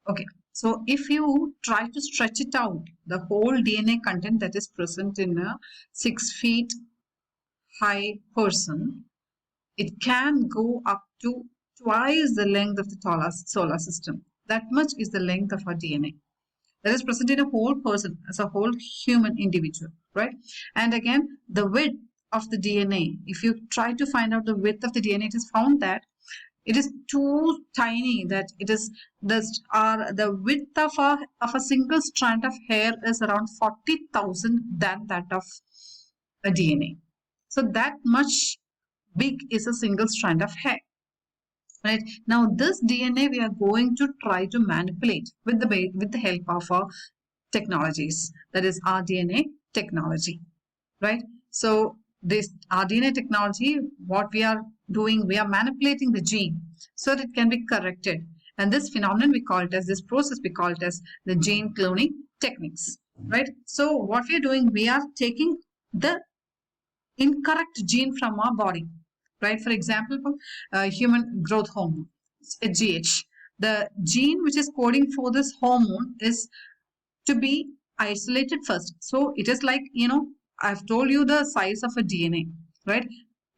Okay, so if you try to stretch it out, the whole DNA content that is present in a 6 feet high person, it can go up to twice the length of the solar system. That much is the length of our DNA that is present in a whole person, as a whole human individual, right? And again, the width of the DNA, if you try to find out the width of the DNA, it is found that it is too tiny, that it is the width of a single strand of hair is around 40,000 than that of a DNA. So that much big is a single strand of hair. Right now, this DNA we are going to try to manipulate with the help of our technologies, that is rDNA technology, right? So this rDNA technology, what we are doing, we are manipulating the gene so that it can be corrected, and this phenomenon we call it as, this process we call it as the gene cloning techniques, right? So what we are doing, we are taking the incorrect gene from our body, right? For example, human growth hormone, HGH, the gene which is coding for this hormone is to be isolated first. So it is like, I've told you the size of a DNA, right?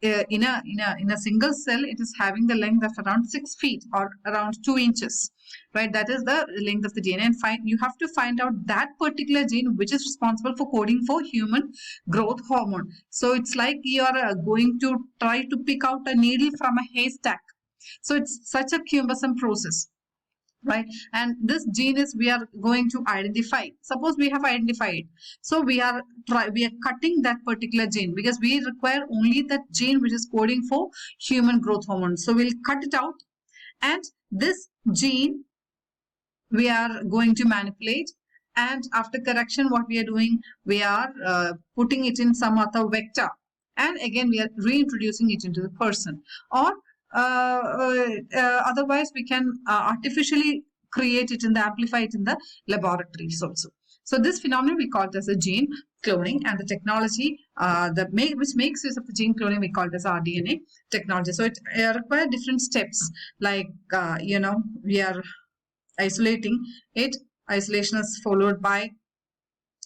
In a single cell, it is having the length of around 6 feet or around 2 inches, right? That is the length of the DNA, and you have to find out that particular gene which is responsible for coding for human growth hormone. So it's like you are going to try to pick out a needle from a haystack. So it's such a cumbersome process, right? And this gene is we are going to identify. Suppose we have identified, so we are cutting that particular gene, because we require only that gene which is coding for human growth hormone. So we'll cut it out, and this gene we are going to manipulate, and after correction, what we are doing, we are putting it in some other vector, and again we are reintroducing it into the person, or otherwise we can artificially create it and amplify it in the laboratories also. So this phenomenon we call it as a gene cloning, and the technology which makes use of the gene cloning we call it as rDNA technology. So it requires different steps, like we are isolating it. Isolation is followed by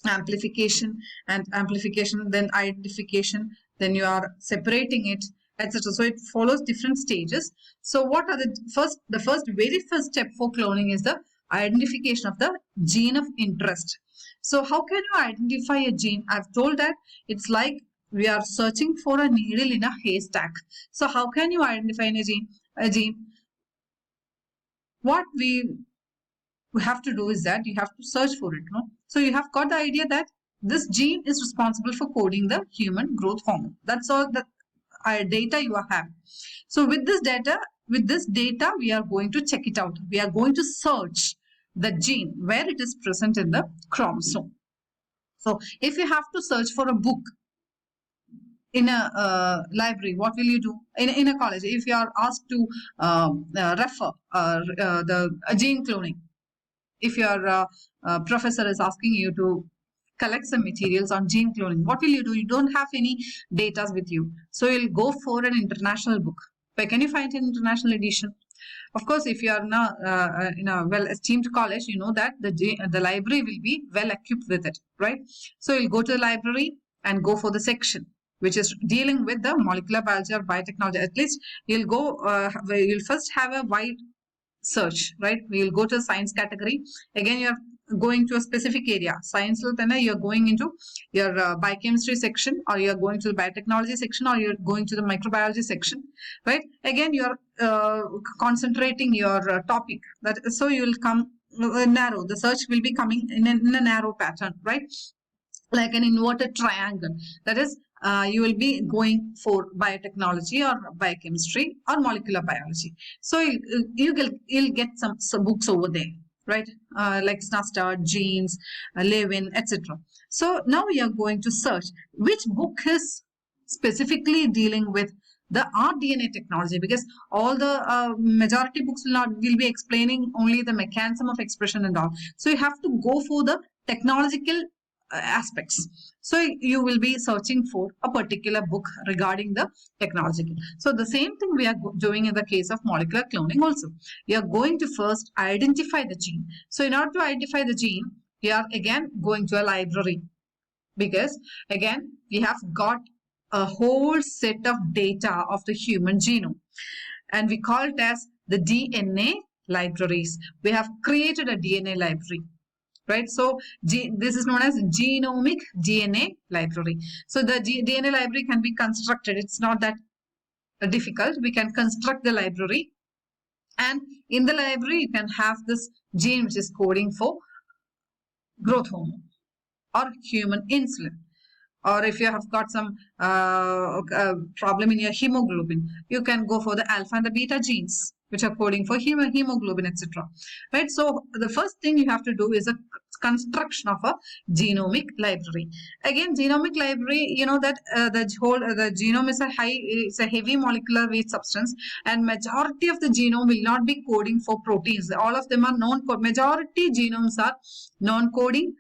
amplification, and amplification, then identification, then you are separating it, etc. So it follows different stages. So what are the very first step for cloning is the identification of the gene of interest. So how can you identify a gene? I've told that it's like we are searching for a needle in a haystack. So how can you identify a gene? What we have to do is that you have to search for it, no? So you have got the idea that this gene is responsible for coding the human growth hormone. That's all the data you have. So with this data, we are going to check it out. We are going to search the gene where it is present in the chromosome. So if you have to search for a book in a library, what will you do? In a college, if you are asked to refer the gene cloning, if your professor is asking you to collect some materials on gene cloning, what will you do? You don't have any data with you, so you'll go for an international book. Where can you find an international edition? Of course, if you are in a well-esteemed college, you know that the library will be well equipped with it, right? So you'll go to the library and go for the section which is dealing with the molecular biology or biotechnology. At least you'll go, you'll first have a wide search, right? We'll go to the science category. Again, you're going to a specific area. Science, you're going into your biochemistry section, or you're going to the biotechnology section, or you're going to the microbiology section, right? Again, you're concentrating your topic. So you will come narrow. The search will be coming in a narrow pattern, right? Like an inverted triangle. That is, you will be going for biotechnology or biochemistry or molecular biology. So you'll get some books over there, right? Like Snustard, Genes, Levin, etc. So now we are going to search which book is specifically dealing with the rDNA technology, because all the majority books will be explaining only the mechanism of expression and all. So you have to go for the technological aspects. So you will be searching for a particular book regarding the technological. So the same thing we are doing in the case of molecular cloning also. You are going to first identify the gene. So in order to identify the gene, you are again going to a library, because again we have got a whole set of data of the human genome, and we call it as the DNA libraries. We have created a DNA library, right? So this is known as genomic DNA library. So the DNA library can be constructed. It's not that difficult. We can construct the library, and in the library you can have this gene which is coding for growth hormone or human insulin. Or if you have got some problem in your hemoglobin, you can go for the alpha and the beta genes, which are coding for hemoglobin, etc. Right? So the first thing you have to do is a construction of a genomic library. Again, genomic library, you know that the genome is it's a heavy molecular weight substance, and majority of the genome will not be coding for proteins. All of them are non-code. Majority genomes are non-coding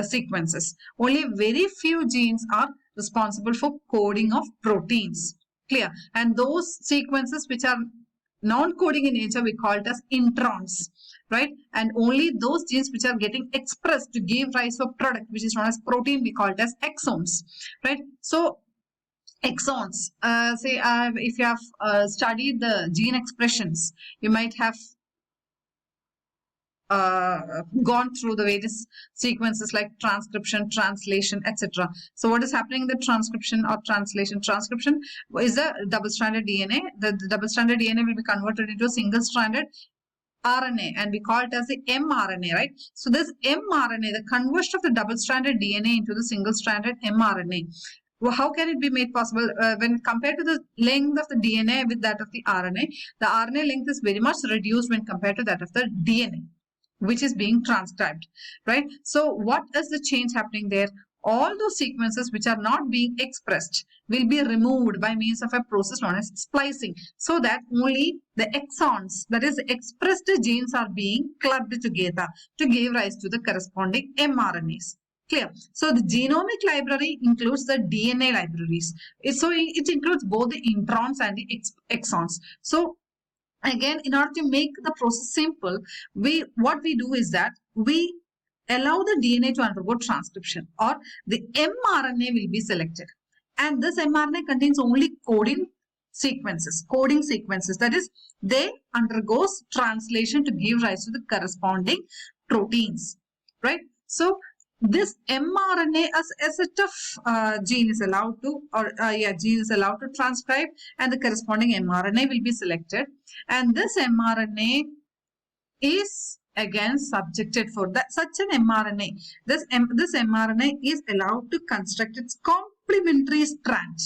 sequences. Only very few genes are responsible for coding of proteins. Clear? And those sequences which are non-coding in nature, we call it as introns, right? And only those genes which are getting expressed to give rise to a product which is known as protein, we call it as exons, right? So exons, if you have studied the gene expressions, you might have gone through the various sequences like transcription, translation, etc. So what is happening in the transcription or translation? Transcription is a double-stranded DNA. The double-stranded DNA will be converted into a single-stranded RNA, and we call it as the mRNA, right? So this mRNA, the conversion of the double-stranded DNA into the single-stranded mRNA, well, how can it be made possible? When compared to the length of the DNA with that of the RNA length is very much reduced when compared to that of the DNA, which is being transcribed, right? So what is the change happening there? All those sequences which are not being expressed will be removed by means of a process known as splicing, so that only the exons, that is expressed genes, are being clubbed together to give rise to the corresponding mRNAs. Clear? So the genomic library includes the DNA libraries. So it includes both the introns and the exons. So again, in order to make the process simple, what we do is that we allow the DNA to undergo transcription, or the mRNA will be selected. And this mRNA contains only coding sequences. That is, they undergoes translation to give rise to the corresponding proteins, right? So this mRNA as a set of gene is allowed to, gene is allowed to transcribe, and the corresponding mRNA will be selected. And this mRNA is again subjected for that such an mRNA. This mRNA is allowed to construct its complementary strand,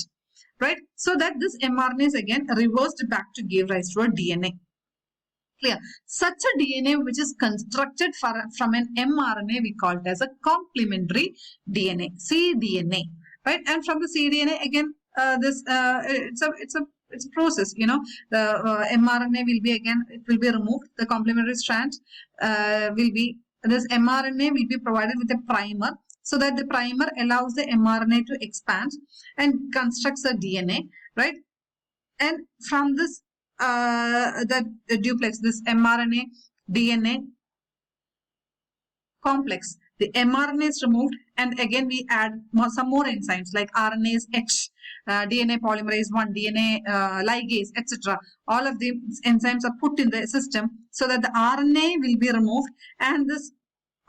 right? So that this mRNA is again reversed back to give rise to a DNA. Clear? Such a DNA which is constructed from an mRNA, we call it as a complementary DNA, cDNA, right? And from the cDNA again, it's a process. You know, the mRNA will be again, it will be removed. The complementary strand this mRNA will be provided with a primer, so that the primer allows the mRNA to expand and constructs the DNA, right? And from this the duplex, this mRNA DNA complex, the mRNA is removed, and again we add some more enzymes like RNase H, DNA polymerase 1, DNA ligase, etc. All of these enzymes are put in the system so that the RNA will be removed, and this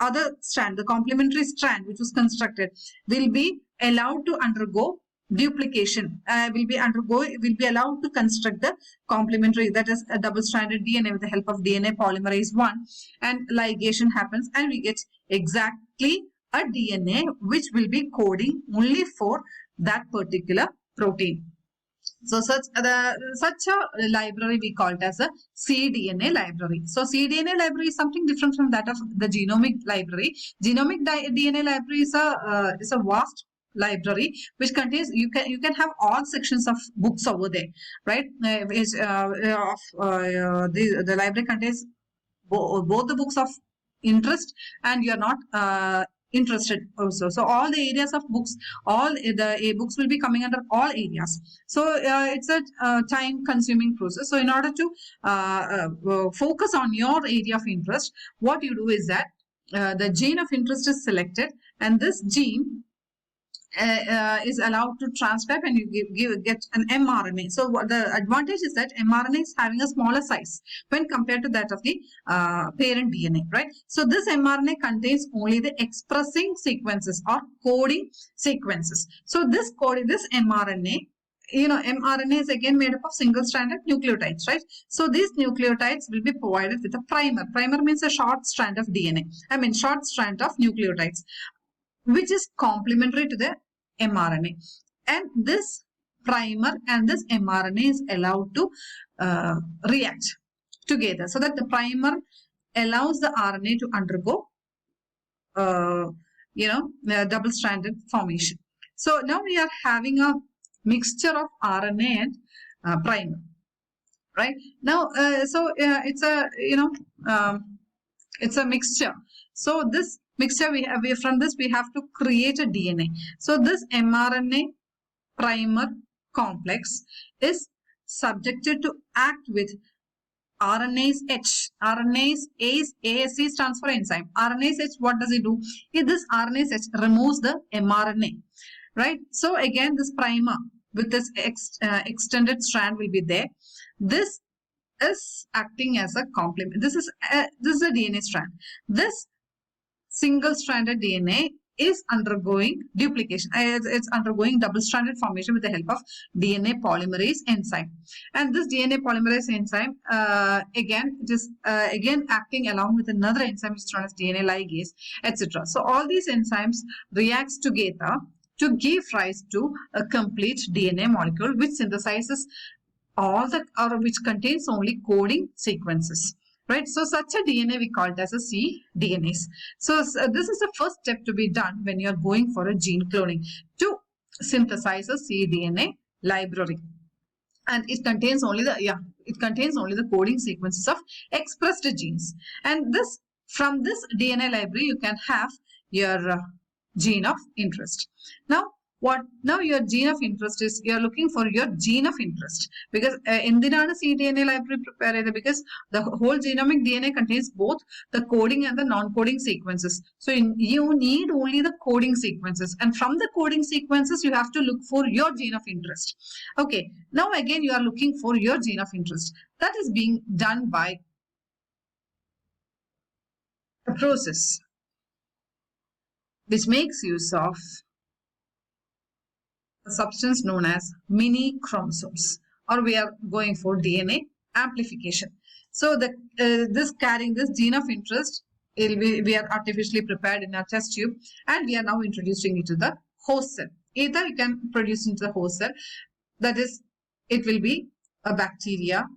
other strand, the complementary strand which was constructed, will be allowed to undergo duplication, will be allowed to construct the complementary, that is a double-stranded DNA with the help of DNA polymerase 1, and ligation happens, and we get exactly a DNA which will be coding only for that particular protein. So such a library we call it as a cDNA library. So cDNA library is something different from that of the genomic library. Genomic DNA library is a vast library which contains, you can have all sections of books over there, right? The library contains both the books of interest, and you are not interested also. So all the areas of books, all the books will be coming under all areas. So it's a time consuming process. So in order to focus on your area of interest, what you do is that the gene of interest is selected, and this gene is allowed to transcribe, and you get an mRNA. So what the advantage is that mRNA is having a smaller size when compared to that of the parent DNA, right? So this mRNA contains only the expressing sequences or coding sequences. So this mRNA, mRNA is again made up of single-stranded nucleotides, right? So these nucleotides will be provided with a primer. Primer means a short strand of DNA. Short strand of nucleotides, which is complementary to the mRNA. And this primer and this mRNA is allowed to react together, so that the primer allows the RNA to undergo double-stranded formation. So now we are having a mixture of RNA and primer, right? Now, it's a it's a mixture. So this mixture from this we have to create a DNA. So this mRNA primer complex is subjected to act with RNase H. RNase ASE stands for enzyme. RNase H, what does it do? This RNase H removes the mRNA, right? So again, this primer with this extended strand will be there. This is acting as a complement. This is a DNA strand. This single-stranded DNA is undergoing duplication. It's undergoing double-stranded formation with the help of DNA polymerase enzyme. And this DNA polymerase enzyme, again, it is again acting along with another enzyme which is known as DNA ligase, etc. So all these enzymes reacts together to give rise to a complete DNA molecule which synthesizes which contains only coding sequences. Right, so such a DNA we call it as a cDNAs. So this is the first step to be done when you are going for a gene cloning, to synthesize a cDNA library, and it contains only the coding sequences of expressed genes. And from this DNA library you can have your gene of interest. Now your gene of interest is, you are looking for your gene of interest, because എന്തിനാണ് cDNA library prepare ചെയ്തത്? Because the whole genomic DNA contains both the coding and the non-coding sequences. So you need only the coding sequences, and from the coding sequences you have to look for your gene of interest. Okay, now again you are looking for your gene of interest. That is being done by a process which makes use of a substance known as mini chromosomes, or we are going for DNA amplification. So this carrying this gene of interest, we are artificially prepared in our test tube, and we are now introducing it to the host cell. Either you can produce into the host cell, that is, it will be a bacteria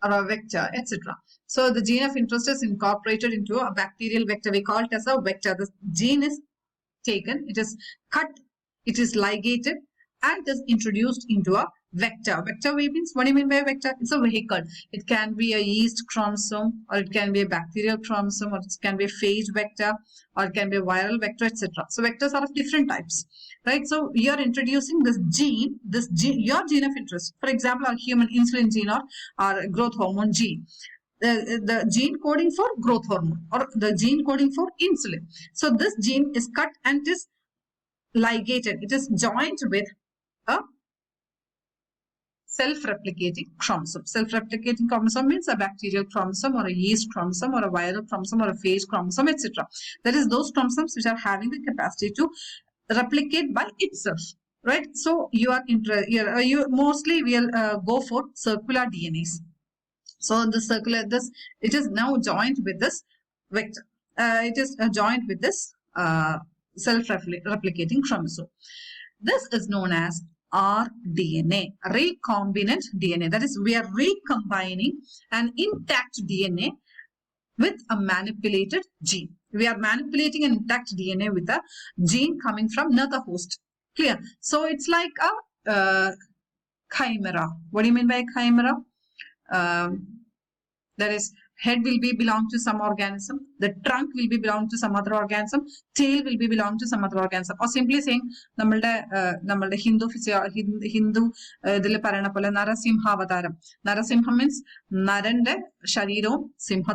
or a vector, etc. So the gene of interest is incorporated into a bacterial vector. We call it as a vector. The gene is taken, it is cut, it is ligated, and is introduced into a vector. Vector means, what do you mean by a vector? It's a vehicle. It can be a yeast chromosome, or it can be a bacterial chromosome, or it can be a phage vector, or it can be a viral vector, etc. So vectors are of different types, right? So you are introducing this gene, your gene of interest. For example, our human insulin gene or growth hormone gene. The gene coding for growth hormone, or the gene coding for insulin. So this gene is cut and it is ligated. It is joined with a self-replicating chromosome. Self-replicating chromosome means a bacterial chromosome, or a yeast chromosome, or a viral chromosome, or a phage chromosome, etc. That is those chromosomes which are having the capacity to replicate by itself, right? So you mostly will go for circular DNAs. So it is now joined with this vector. It is joined with this self-replicating chromosome. This is known as rDNA, recombinant DNA. That is, we are recombining an intact DNA with a manipulated gene. We are manipulating an intact DNA with a gene coming from another host. Clear? So it's like a chimera. What do you mean by chimera? That is, head will be belong to some organism, the trunk will be belong to some other organism, tail will be belong to some other organism. Or simply saying, നമ്മളുടെ ഹിന്ദു ഇതിൽ പറയുന്ന പോലെ നരസിംഹാവതാരം. Narasimham means നരന്റെ ശരീരവും സിംഹ